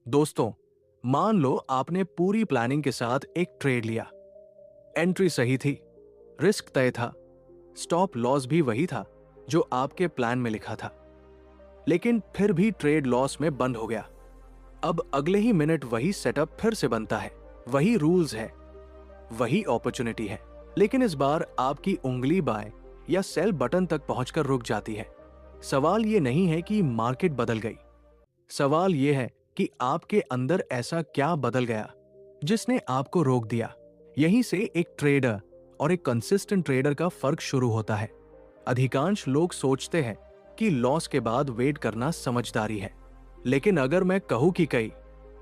दोस्तों, मान लो आपने पूरी प्लानिंग के साथ एक ट्रेड लिया। एंट्री सही थी, रिस्क तय था, स्टॉप लॉस भी वही था जो आपके प्लान में लिखा था। लेकिन फिर भी ट्रेड लॉस में बंद हो गया। अब अगले ही मिनट वही सेटअप फिर से बनता है, वही रूल्स है, वही अपॉर्चुनिटी है। लेकिन इस बार आपकी उंगली बाय या सेल बटन तक पहुंचकर रुक जाती है। सवाल ये नहीं है कि मार्केट बदल गई, सवाल यह है कि आपके अंदर ऐसा क्या बदल गया जिसने आपको रोक दिया। यहीं से एक ट्रेडर और एक कंसिस्टेंट ट्रेडर का फर्क शुरू होता है। अधिकांश लोग सोचते हैं कि लॉस के बाद वेट करना समझदारी है, लेकिन अगर मैं कहूं कि कई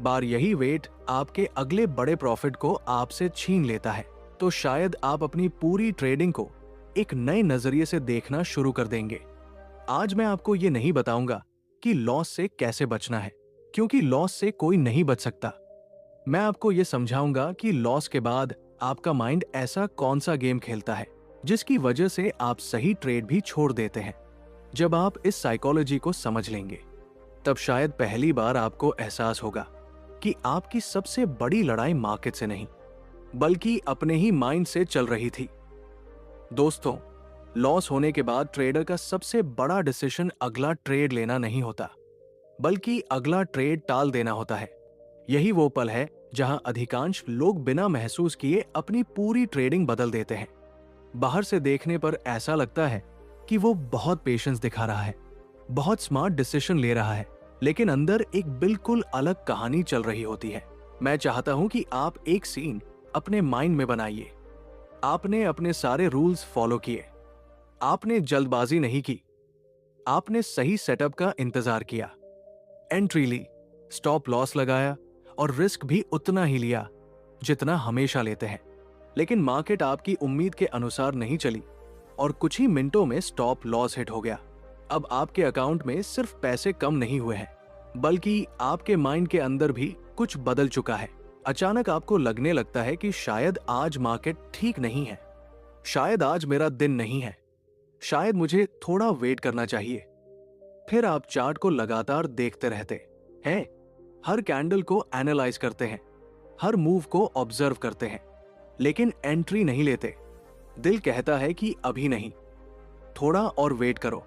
बार यही वेट आपके अगले बड़े प्रॉफिट को आपसे छीन लेता है, तो शायद आप अपनी पूरी ट्रेडिंग को एक नए नजरिए से देखना शुरू कर देंगे। आज मैं आपको ये नहीं बताऊंगा कि लॉस से कैसे बचना है, क्योंकि लॉस से कोई नहीं बच सकता। मैं आपको ये समझाऊंगा कि लॉस के बाद आपका माइंड ऐसा कौन सा गेम खेलता है जिसकी वजह से आप सही ट्रेड भी छोड़ देते हैं। जब आप इस साइकोलॉजी को समझ लेंगे, तब शायद पहली बार आपको एहसास होगा कि आपकी सबसे बड़ी लड़ाई मार्केट से नहीं, बल्कि अपने ही माइंड से चल रही थी। दोस्तों, लॉस होने के बाद ट्रेडर का सबसे बड़ा डिसीजन अगला ट्रेड लेना नहीं होता, बल्कि अगला ट्रेड टाल देना होता है। यही वो पल है जहां अधिकांश लोग बिना महसूस किए अपनी पूरी ट्रेडिंग बदल देते हैं। बाहर से देखने पर ऐसा लगता है कि वो बहुत पेशेंस दिखा रहा है, बहुत स्मार्ट डिसीजन ले रहा है, लेकिन अंदर एक बिल्कुल अलग कहानी चल रही होती है। मैं चाहता हूं कि आप एक सीन अपने माइंड में बनाइए। आपने अपने सारे रूल्स फॉलो किए, आपने जल्दबाजी नहीं की, आपने सही सेटअप का इंतजार किया, एंट्री ली, स्टॉप लॉस लगाया और रिस्क भी उतना ही लिया जितना हमेशा लेते हैं। लेकिन मार्केट आपकी उम्मीद के अनुसार नहीं चली और कुछ ही मिनटों में स्टॉप लॉस हिट हो गया। अब आपके अकाउंट में सिर्फ पैसे कम नहीं हुए हैं, बल्कि आपके माइंड के अंदर भी कुछ बदल चुका है। अचानक आपको लगने लगता है कि शायद आज मार्केट ठीक नहीं है, शायद आज मेरा दिन नहीं है, शायद मुझे थोड़ा वेट करना चाहिए। फिर आप चार्ट को लगातार देखते रहते हैं, हर कैंडल को एनालाइज करते हैं, हर मूव को ऑब्जर्व करते हैं, लेकिन एंट्री नहीं लेते। दिल कहता है कि अभी नहीं, थोड़ा और वेट करो।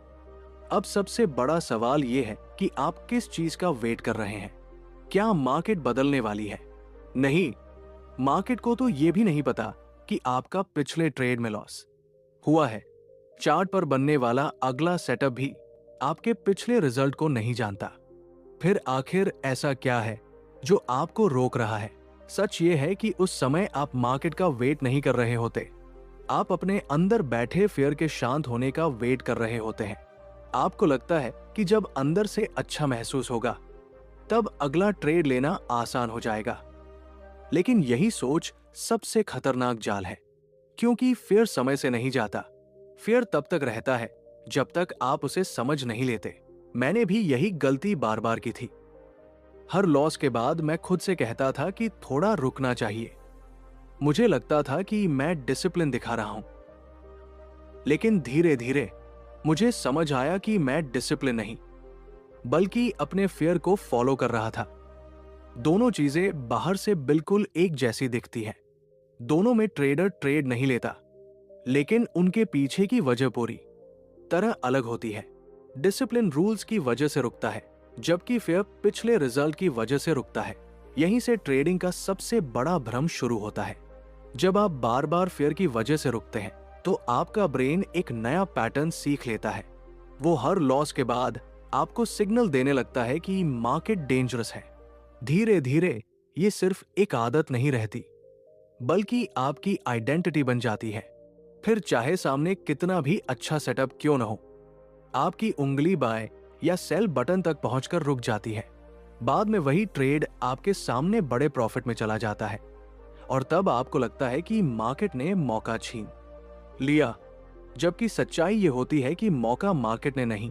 अब सबसे बड़ा सवाल यह है कि आप किस चीज का वेट कर रहे हैं। क्या मार्केट बदलने वाली है? नहीं, मार्केट को तो यह भी नहीं पता कि आपका पिछले ट्रेड में लॉस हुआ है। चार्ट पर बनने वाला अगला सेटअप भी आपके पिछले रिजल्ट को नहीं जानता। फिर आखिर ऐसा क्या है जो आपको रोक रहा है? सच ये है कि उस समय आप मार्केट का वेट नहीं कर रहे होते, आप अपने अंदर बैठे फियर के शांत होने का वेट कर रहे होते हैं। आपको लगता है कि जब अंदर से अच्छा महसूस होगा, तब अगला ट्रेड लेना आसान हो जाएगा। लेकिन यही सोच सबसे खतरनाक जाल है, क्योंकि फियर समय से नहीं जाता। फियर तब तक रहता है जब तक आप उसे समझ नहीं लेते। मैंने भी यही गलती बार बार की थी। हर लॉस के बाद मैं खुद से कहता था कि थोड़ा रुकना चाहिए। मुझे लगता था कि मैं डिसिप्लिन दिखा रहा हूं, लेकिन धीरे धीरे मुझे समझ आया कि मैं डिसिप्लिन नहीं, बल्कि अपने फियर को फॉलो कर रहा था। दोनों चीजें बाहर से बिल्कुल एक जैसी दिखती हैं। दोनों में ट्रेडर ट्रेड नहीं लेता, लेकिन उनके पीछे की वजह पूरी तरह अलग होती है। डिसिप्लिन रूल्स की वजह से रुकता है, जबकि फियर पिछले रिजल्ट की वजह से रुकता है। यहीं से ट्रेडिंग का सबसे बड़ा भ्रम शुरू होता है। जब आप बार बार फियर की वजह से रुकते हैं, तो आपका ब्रेन एक नया पैटर्न सीख लेता है। वो हर लॉस के बाद आपको सिग्नल देने लगता है कि मार्केट डेंजरस है। धीरे धीरे ये सिर्फ एक आदत नहीं रहती, बल्कि आपकी आइडेंटिटी बन जाती है। फिर चाहे सामने कितना भी अच्छा सेटअप क्यों न हो, आपकी उंगली बाय या सेल बटन तक पहुंचकर रुक जाती है। बाद में वही ट्रेड आपके सामने बड़े प्रॉफिट में चला जाता है, और तब आपको लगता है कि मार्केट ने मौका छीन लिया, जबकि सच्चाई ये होती है कि मौका मार्केट ने नहीं,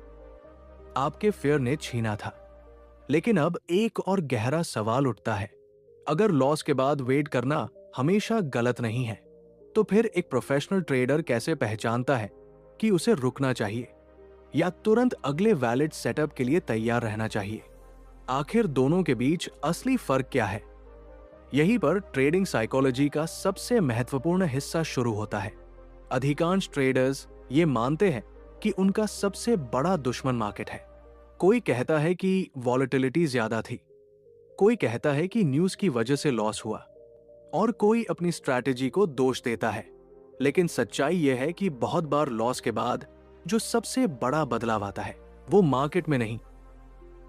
आपके फियर ने छीना था। लेकिन अब एक और गहरा सवाल उठता है, अगर लॉस के बाद वेट करना हमेशा गलत नहीं है, तो फिर एक प्रोफेशनल ट्रेडर कैसे पहचानता है कि उसे रुकना चाहिए या तुरंत अगले वैलिड सेटअप के लिए तैयार रहना चाहिए? आखिर दोनों के बीच असली फर्क क्या है? यहीं पर ट्रेडिंग साइकोलॉजी का सबसे महत्वपूर्ण हिस्सा शुरू होता है। अधिकांश ट्रेडर्स ये मानते हैं कि उनका सबसे बड़ा दुश्मन मार्केट है। कोई कहता है कि वॉलेटिलिटी ज्यादा थी, कोई कहता है कि न्यूज की वजह से लॉस हुआ, और कोई अपनी स्ट्रैटेजी को दोष देता है। लेकिन सच्चाई यह है कि बहुत बार लॉस के बाद जो सबसे बड़ा बदलाव आता है वो मार्केट में नहीं,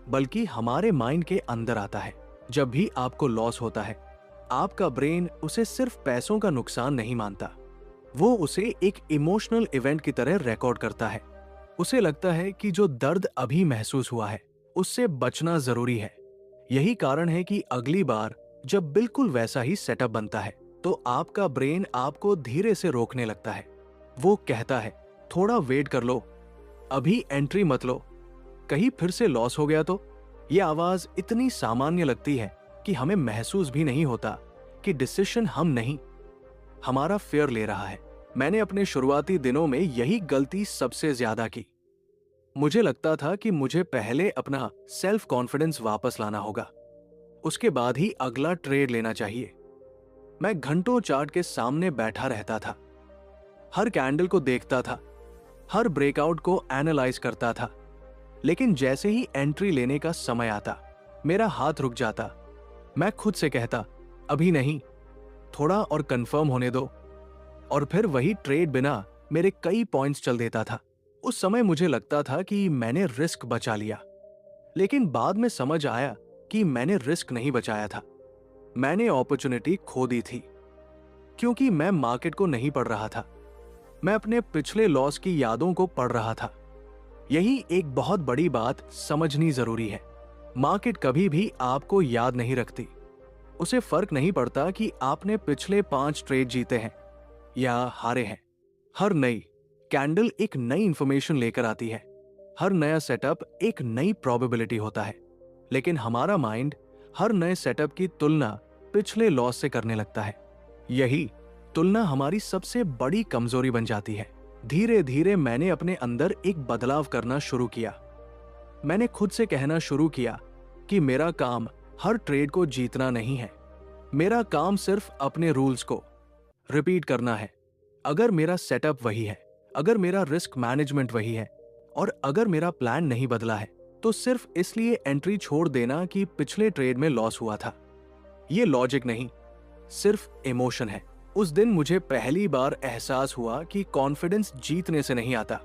बल्कि हमारे माइंड के अंदर आता है। जब भी आपको लॉस होता है, आपका ब्रेन उसे सिर्फ पैसों का नुकसान नहीं मानता, वो उसे एक इमोशनल इवेंट की तरह रिकॉर्ड करता है। उसे लगता है कि जो दर्द अभी महसूस हुआ है उससे बचना जरूरी है। यही कारण है कि अगली बार जब बिल्कुल वैसा ही सेटअप बनता है तो आपका ब्रेन आपको धीरे से रोकने लगता है। वो कहता है, थोड़ा वेट कर लो, अभी एंट्री मत लो, कहीं फिर से लॉस हो गया तो। ये आवाज इतनी सामान्य लगती है कि हमें महसूस भी नहीं होता कि डिसीजन हम नहीं, हमारा फेयर ले रहा है। मैंने अपने शुरुआती दिनों में यही गलती सबसे ज्यादा की। मुझे लगता था कि मुझे पहले अपना सेल्फ कॉन्फिडेंस वापस लाना होगा, उसके बाद ही अगला ट्रेड लेना चाहिए। मैं घंटों चार्ट के सामने बैठा रहता था, हर कैंडल को देखता था, हर ब्रेकआउट को एनालाइज करता था। लेकिन जैसे ही एंट्री लेने का समय आता, मेरा हाथ रुक जाता। मैं खुद से कहता, अभी नहीं, थोड़ा और कंफर्म होने दो, और फिर वही ट्रेड बिना मेरे कई पॉइंट्स चल देता था। उस समय मुझे लगता था कि मैंने रिस्क बचा लिया, लेकिन बाद में समझ आया कि मैंने रिस्क नहीं बचाया था, मैंने अपॉर्चुनिटी खो दी थी। क्योंकि मैं मार्केट को नहीं पढ़ रहा था, मैं अपने पिछले लॉस की यादों को पढ़ रहा था। यही एक बहुत बड़ी बात समझनी जरूरी है। मार्केट कभी भी आपको याद नहीं रखती। उसे फर्क नहीं पड़ता कि आपने पिछले 5 ट्रेड जीते हैं या हारे हैं। हर नई कैंडल एक नई इंफॉर्मेशन लेकर आती है, हर नया सेटअप एक नई प्रोबेबिलिटी होता है। लेकिन हमारा माइंड हर नए सेटअप की तुलना पिछले लॉस से करने लगता है। यही तुलना हमारी सबसे बड़ी कमजोरी बन जाती है। धीरे धीरे मैंने अपने अंदर एक बदलाव करना शुरू किया। मैंने खुद से कहना शुरू किया कि मेरा काम हर ट्रेड को जीतना नहीं है, मेरा काम सिर्फ अपने रूल्स को रिपीट करना है। अगर मेरा सेटअप वही है, अगर मेरा रिस्क मैनेजमेंट वही है, और अगर मेरा प्लान नहीं बदला है, तो सिर्फ इसलिए एंट्री छोड़ देना कि पिछले ट्रेड में लॉस हुआ था। ये लॉजिक नहीं, सिर्फ इमोशन है। उस दिन मुझे पहली बार एहसास हुआ कि कॉन्फिडेंस जीतने से नहीं आता।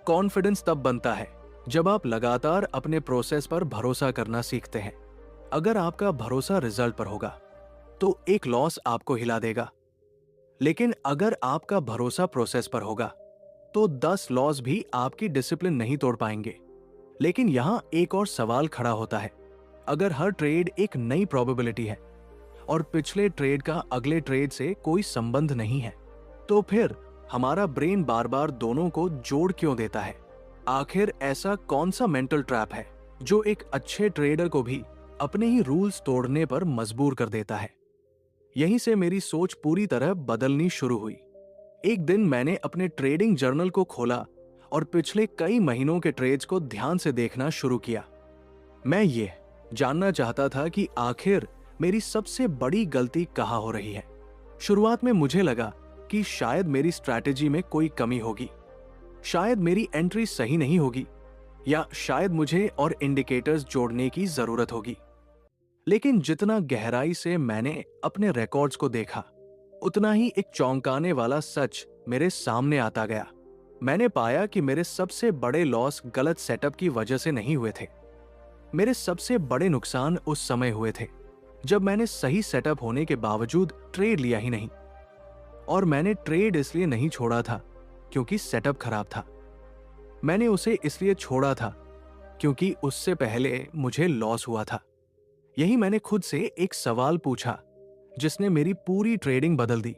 कॉन्फिडेंस तब बनता है जब आप लगातार अपने प्रोसेस पर भरोसा करना सीखते हैं। अगर आपका भरोसा रिजल्ट पर होगा तो एक लॉस आपको हिला देगा, लेकिन अगर आपका भरोसा प्रोसेस पर होगा तो 10 लॉस भी आपकी डिसिप्लिन नहीं तोड़ पाएंगे। लेकिन यहां एक और सवाल खड़ा होता है, अगर हर ट्रेड एक नई प्रोबेबिलिटी है और पिछले ट्रेड का अगले ट्रेड से कोई संबंध नहीं है, तो फिर हमारा ब्रेन बार बार दोनों को जोड़ क्यों देता है? आखिर ऐसा कौन सा मेंटल ट्रैप है जो एक अच्छे ट्रेडर को भी अपने ही रूल्स तोड़ने पर मजबूर कर देता है? यहीं से मेरी सोच पूरी तरह बदलनी शुरू हुई। एक दिन मैंने अपने ट्रेडिंग जर्नल को खोला और पिछले कई महीनों के ट्रेड्स को ध्यान से देखना शुरू किया। मैं ये जानना चाहता था कि आखिर मेरी सबसे बड़ी गलती कहाँ हो रही है। शुरुआत में मुझे लगा कि शायद मेरी स्ट्रैटेजी में कोई कमी होगी, शायद मेरी एंट्री सही नहीं होगी, या शायद मुझे और इंडिकेटर्स जोड़ने की जरूरत होगी। लेकिन जितना गहराई से मैंने अपने रिकॉर्ड्स को देखा, उतना ही एक चौंकाने वाला सच मेरे सामने आता गया। मैंने पाया कि मेरे सबसे बड़े लॉस गलत सेटअप की वजह से नहीं हुए थे। मेरे सबसे बड़े नुकसान उस समय हुए थे जब मैंने सही सेटअप होने के बावजूद ट्रेड लिया ही नहीं। और मैंने ट्रेड इसलिए नहीं छोड़ा था क्योंकि सेटअप खराब था, मैंने उसे इसलिए छोड़ा था क्योंकि उससे पहले मुझे लॉस हुआ था। यही मैंने खुद से एक सवाल पूछा जिसने मेरी पूरी ट्रेडिंग बदल दी।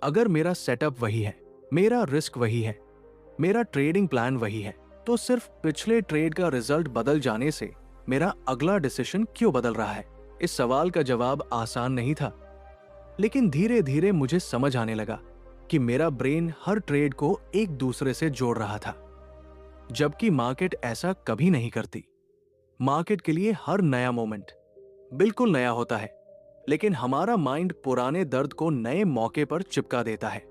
अगर मेरा सेटअप वही है, मेरा रिस्क वही है, मेरा ट्रेडिंग प्लान वही है, तो सिर्फ पिछले ट्रेड का रिजल्ट बदल जाने से मेरा अगला डिसीजन क्यों बदल रहा है? इस सवाल का जवाब आसान नहीं था, लेकिन धीरे धीरे मुझे समझ आने लगा कि मेरा ब्रेन हर ट्रेड को एक दूसरे से जोड़ रहा था, जबकि मार्केट ऐसा कभी नहीं करती। मार्केट के लिए हर नया मोमेंट बिल्कुल नया होता है, लेकिन हमारा माइंड पुराने दर्द को नए मौके पर चिपका देता है।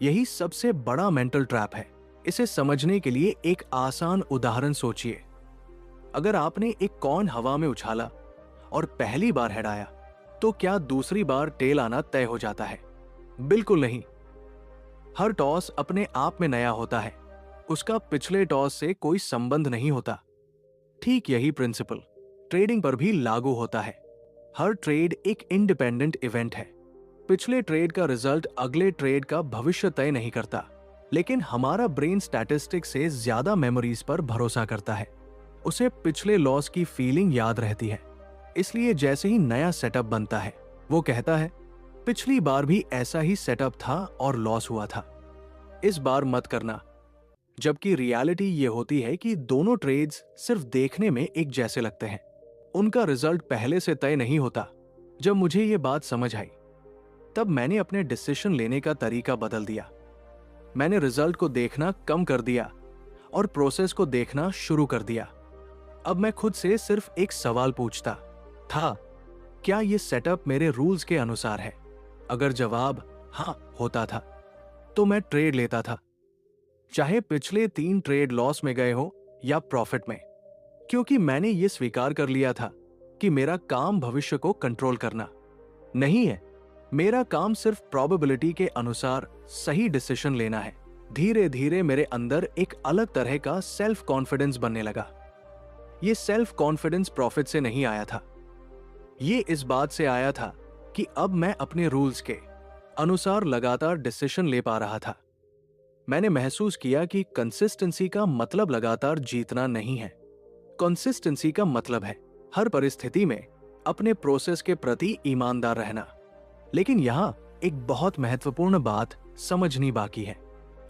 यही सबसे बड़ा मेंटल ट्रैप है। इसे समझने के लिए एक आसान उदाहरण सोचिए। अगर आपने एक कॉइन हवा में उछाला और पहली बार हेड आया, तो क्या दूसरी बार टेल आना तय हो जाता है? बिल्कुल नहीं। हर टॉस अपने आप में नया होता है, उसका पिछले टॉस से कोई संबंध नहीं होता। ठीक यही प्रिंसिपल ट्रेडिंग पर भी लागू होता है। हर ट्रेड एक इंडिपेंडेंट इवेंट है। पिछले ट्रेड का रिजल्ट अगले ट्रेड का भविष्य तय नहीं करता, लेकिन हमारा ब्रेन स्टैटिस्टिक्स से ज्यादा मेमोरीज पर भरोसा करता है। उसे पिछले लॉस की फीलिंग याद रहती है, इसलिए जैसे ही नया सेटअप बनता है, वो कहता है पिछली बार भी ऐसा ही सेटअप था और लॉस हुआ था, इस बार मत करना। जबकि रियलिटी ये होती है कि दोनों ट्रेड्स सिर्फ देखने में एक जैसे लगते हैं, उनका रिजल्ट पहले से तय नहीं होता। जब मुझे ये बात समझ आई, तब मैंने अपने डिसीजन लेने का तरीका बदल दिया। मैंने रिजल्ट को देखना कम कर दिया और प्रोसेस को देखना शुरू कर दिया। अब मैं खुद से सिर्फ एक सवाल पूछता था, क्या ये सेटअप मेरे रूल्स के अनुसार है? अगर जवाब हाँ होता था, तो मैं ट्रेड लेता था, चाहे पिछले 3 ट्रेड लॉस में गए हो या प्रॉफिट में, क्योंकि मैंने ये स्वीकार कर लिया था कि मेरा काम भविष्य को कंट्रोल करना नहीं है। मेरा काम सिर्फ प्रोबेबिलिटी के अनुसार सही डिसीजन लेना है। धीरे धीरे मेरे अंदर एक अलग तरह का सेल्फ कॉन्फिडेंस बनने लगा। ये सेल्फ कॉन्फिडेंस प्रॉफिट से नहीं आया था, ये इस बात से आया था कि अब मैं अपने रूल्स के अनुसार लगातार डिसीजन ले पा रहा था। मैंने महसूस किया कि कंसिस्टेंसी का मतलब लगातार जीतना नहीं है। कंसिस्टेंसी का मतलब है हर परिस्थिति में अपने प्रोसेस के प्रति ईमानदार रहना। लेकिन यहां एक बहुत महत्वपूर्ण बात समझनी बाकी है।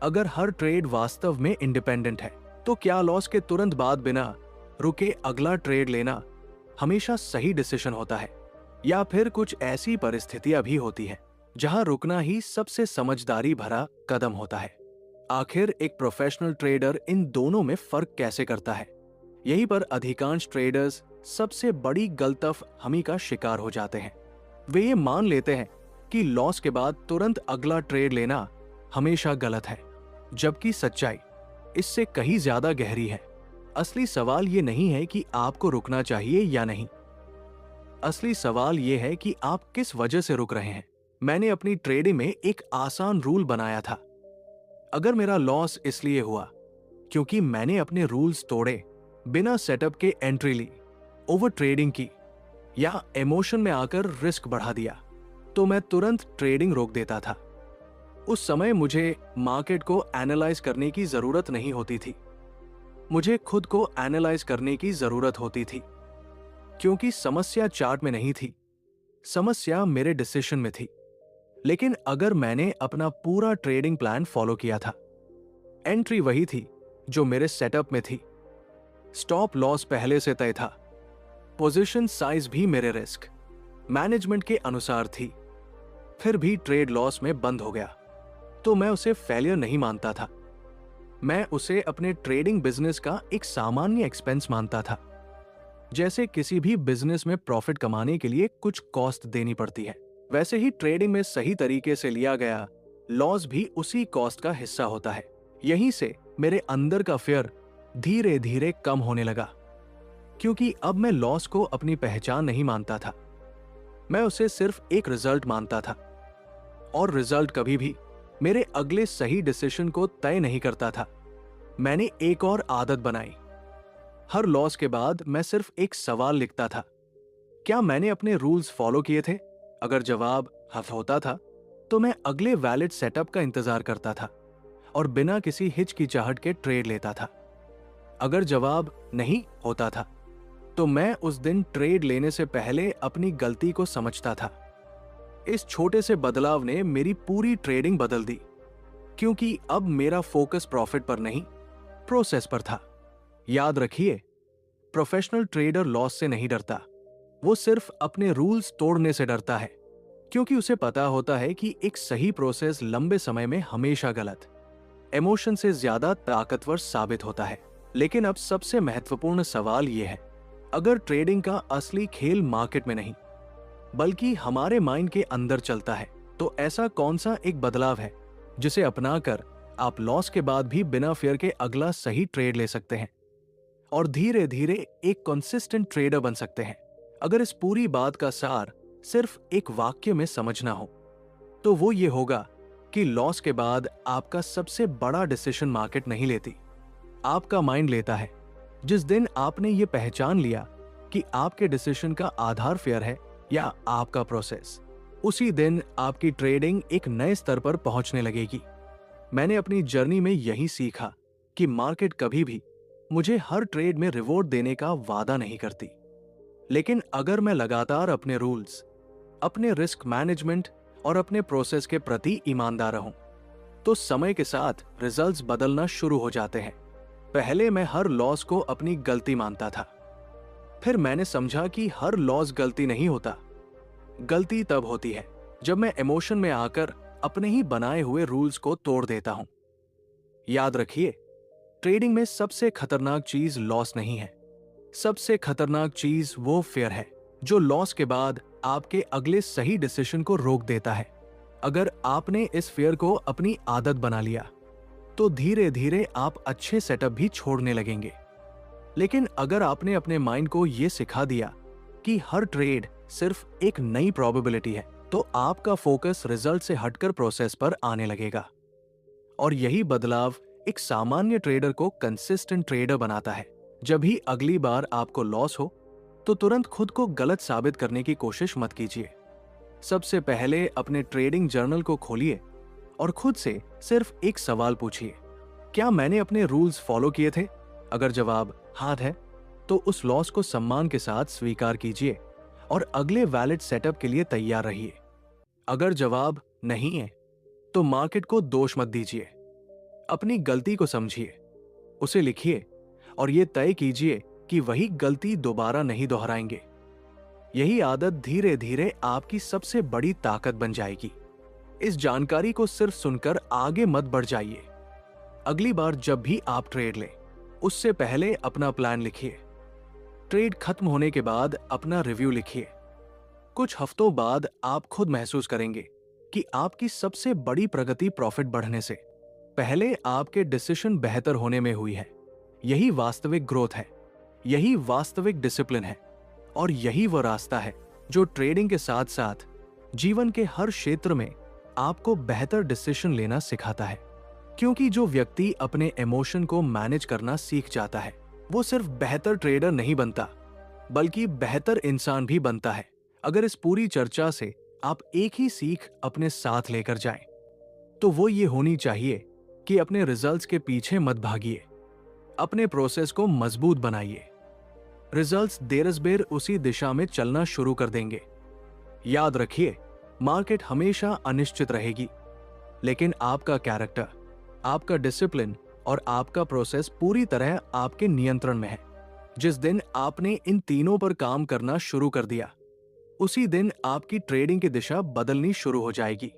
अगर हर ट्रेड वास्तव में इंडिपेंडेंट है, तो क्या लॉस के तुरंत बाद बिना रुके अगला ट्रेड लेना हमेशा सही डिसीजन होता है? या फिर कुछ ऐसी परिस्थितियां भी होती हैं जहां रुकना ही सबसे समझदारी भरा कदम होता है? आखिर एक प्रोफेशनल ट्रेडर इन दोनों में फर्क कैसे करता है? यहीं पर अधिकांश ट्रेडर्स सबसे बड़ी गलतफहमी का शिकार हो जाते हैं। वे ये मान लेते हैं कि लॉस के बाद तुरंत अगला ट्रेड लेना हमेशा गलत है, जबकि सच्चाई इससे कहीं ज्यादा गहरी है। असली सवाल ये नहीं है कि आपको रुकना चाहिए या नहीं। असली सवाल ये है कि आप किस वजह से रुक रहे हैं। मैंने अपनी ट्रेडिंग में एक आसान रूल बनाया था। अगर मेरा लॉस इसलिए हुआ क्योंकि मैंने अपने रूल्स तोड़े, बिना सेटअप के एंट्री ली, ओवर ट्रेडिंग की या इमोशन में आकर रिस्क बढ़ा दिया, तो मैं तुरंत ट्रेडिंग रोक देता था। उस समय मुझे मार्केट को एनालाइज करने की जरूरत नहीं होती थी, मुझे खुद को एनालाइज करने की जरूरत होती थी, क्योंकि समस्या चार्ट में नहीं थी, समस्या मेरे डिसीजन में थी। लेकिन अगर मैंने अपना पूरा ट्रेडिंग प्लान फॉलो किया था, एंट्री वही थी जो मेरे सेटअप में थी, स्टॉप लॉस पहले से तय था, पोजीशन साइज भी मेरे रिस्क मैनेजमेंट के अनुसार थी, फिर भी ट्रेड लॉस में बंद हो गया, तो मैं उसे फेलियर नहीं मानता था। मैं उसे अपने ट्रेडिंग बिजनेस का एक सामान्य एक्सपेंस मानता था। जैसे किसी भी बिजनेस में प्रॉफिट कमाने के लिए कुछ कॉस्ट देनी पड़ती है, वैसे ही ट्रेडिंग में सही तरीके से लिया गया लॉस भी उसी कॉस्ट का हिस्सा होता है। यहीं से मेरे अंदर का फियर धीरे धीरे कम होने लगा, क्योंकि अब मैं लॉस को अपनी पहचान नहीं मानता था, मैं उसे सिर्फ एक रिजल्ट मानता था। और रिजल्ट कभी भी मेरे अगले सही डिसीजन को तय नहीं करता था। मैंने एक और आदत बनाई। हर लॉस के बाद मैं सिर्फ एक सवाल लिखता था, क्या मैंने अपने रूल्स फॉलो किए थे? अगर जवाब हाँ होता था, तो मैं अगले वैलिड सेटअप का इंतजार करता था और बिना किसी हिचकिचाहट के ट्रेड लेता था। अगर जवाब नहीं होता था, तो मैं उस दिन ट्रेड लेने से पहले अपनी गलती को समझता था। इस छोटे से बदलाव ने मेरी पूरी ट्रेडिंग बदल दी, क्योंकि अब मेरा फोकस प्रॉफिट पर नहीं, प्रोसेस पर था। याद रखिए, प्रोफेशनल ट्रेडर लॉस से नहीं डरता, वो सिर्फ अपने रूल्स तोड़ने से डरता है, क्योंकि उसे पता होता है कि एक सही प्रोसेस लंबे समय में हमेशा गलत, इमोशन से ज्यादा ताकतवर साबित होता है। लेकिन अब सबसे महत्वपूर्ण सवाल यह है, अगर ट्रेडिंग का असली खेल मार्केट में नहीं बल्कि हमारे माइंड के अंदर चलता है, तो ऐसा कौन सा एक बदलाव है जिसे अपनाकर आप लॉस के बाद भी बिना फियर के अगला सही ट्रेड ले सकते हैं और धीरे धीरे एक कंसिस्टेंट ट्रेडर बन सकते हैं? अगर इस पूरी बात का सार सिर्फ एक वाक्य में समझना हो तो वो ये होगा कि लॉस के बाद आपका सबसे बड़ा डिसीजन मार्केट नहीं लेती, आपका माइंड लेता है। जिस दिन आपने ये पहचान लिया कि आपके डिसीजन का आधार फेयर है या आपका प्रोसेस, उसी दिन आपकी ट्रेडिंग एक नए स्तर पर पहुंचने लगेगी। मैंने अपनी जर्नी में यही सीखा कि मार्केट कभी भी मुझे हर ट्रेड में रिवॉर्ड देने का वादा नहीं करती, लेकिन अगर मैं लगातार अपने रूल्स, अपने रिस्क मैनेजमेंट और अपने प्रोसेस के प्रति ईमानदार रहूं, तो समय के साथ रिजल्ट्स बदलना शुरू हो जाते हैं। पहले मैं हर लॉस को अपनी गलती मानता था, फिर मैंने समझा कि हर लॉस गलती नहीं होता। गलती तब होती है जब मैं इमोशन में आकर अपने ही बनाए हुए रूल्स को तोड़ देता हूं। याद रखिए, ट्रेडिंग में सबसे खतरनाक चीज लॉस नहीं है, सबसे खतरनाक चीज वो फेयर है जो लॉस के बाद आपके अगले सही डिसीजन को रोक देता है। अगर आपने इस फेयर को अपनी आदत बना लिया तो धीरे धीरे आप अच्छे सेटअप भी छोड़ने लगेंगे। लेकिन अगर आपने अपने माइंड को यह सिखा दिया कि हर ट्रेड सिर्फ एक नई प्रोबेबिलिटी है, तो आपका फोकस रिजल्ट से हटकर प्रोसेस पर आने लगेगा। और यही बदलाव एक सामान्य ट्रेडर को कंसिस्टेंट ट्रेडर बनाता है। जब भी अगली बार आपको लॉस हो तो तुरंत खुद को गलत साबित करने की कोशिश मत कीजिए। सबसे पहले अपने ट्रेडिंग जर्नल को खोलिए और खुद से सिर्फ एक सवाल पूछिए, क्या मैंने अपने रूल्स फॉलो किए थे? अगर जवाब हाँ है तो उस लॉस को सम्मान के साथ स्वीकार कीजिए और अगले वैलिड सेटअप के लिए तैयार रहिए। अगर जवाब नहीं है तो मार्केट को दोष मत दीजिए, अपनी गलती को समझिए, उसे लिखिए और यह तय कीजिए कि वही गलती दोबारा नहीं दोहराएंगे। यही आदत धीरे धीरे आपकी सबसे बड़ी ताकत बन जाएगी। इस जानकारी को सिर्फ सुनकर आगे मत बढ़ जाइए। अगली बार जब भी आप ट्रेड लें, उससे पहले अपना प्लान लिखिए। ट्रेड खत्म होने के बाद अपना रिव्यू लिखिए। कुछ हफ्तों बाद आप खुद महसूस करेंगे कि आपकी सबसे बड़ी प्रगति प्रॉफिट बढ़ने से पहले आपके डिसीजन बेहतर होने में हुई है। यही वास्तविक ग्रोथ है, यही वास्तविक डिसिप्लिन है और यही वो रास्ता है जो ट्रेडिंग के साथ साथ जीवन के हर क्षेत्र में आपको बेहतर डिसीजन लेना सिखाता है। क्योंकि जो व्यक्ति अपने इमोशन को मैनेज करना सीख जाता है, वो सिर्फ बेहतर ट्रेडर नहीं बनता बल्कि बेहतर इंसान भी बनता है। अगर इस पूरी चर्चा से आप एक ही सीख अपने साथ लेकर जाएं, तो वो ये होनी चाहिए कि अपने रिजल्ट्स के पीछे मत भागिए, अपने प्रोसेस को मजबूत बनाइए। रिजल्ट्स देर-ए-बेर उसी दिशा में चलना शुरू कर देंगे। याद रखिए, मार्केट हमेशा अनिश्चित रहेगी, लेकिन आपका कैरेक्टर, आपका डिसिप्लिन और आपका प्रोसेस पूरी तरह आपके नियंत्रण में है। जिस दिन आपने इन तीनों पर काम करना शुरू कर दिया, उसी दिन आपकी ट्रेडिंग की दिशा बदलनी शुरू हो जाएगी।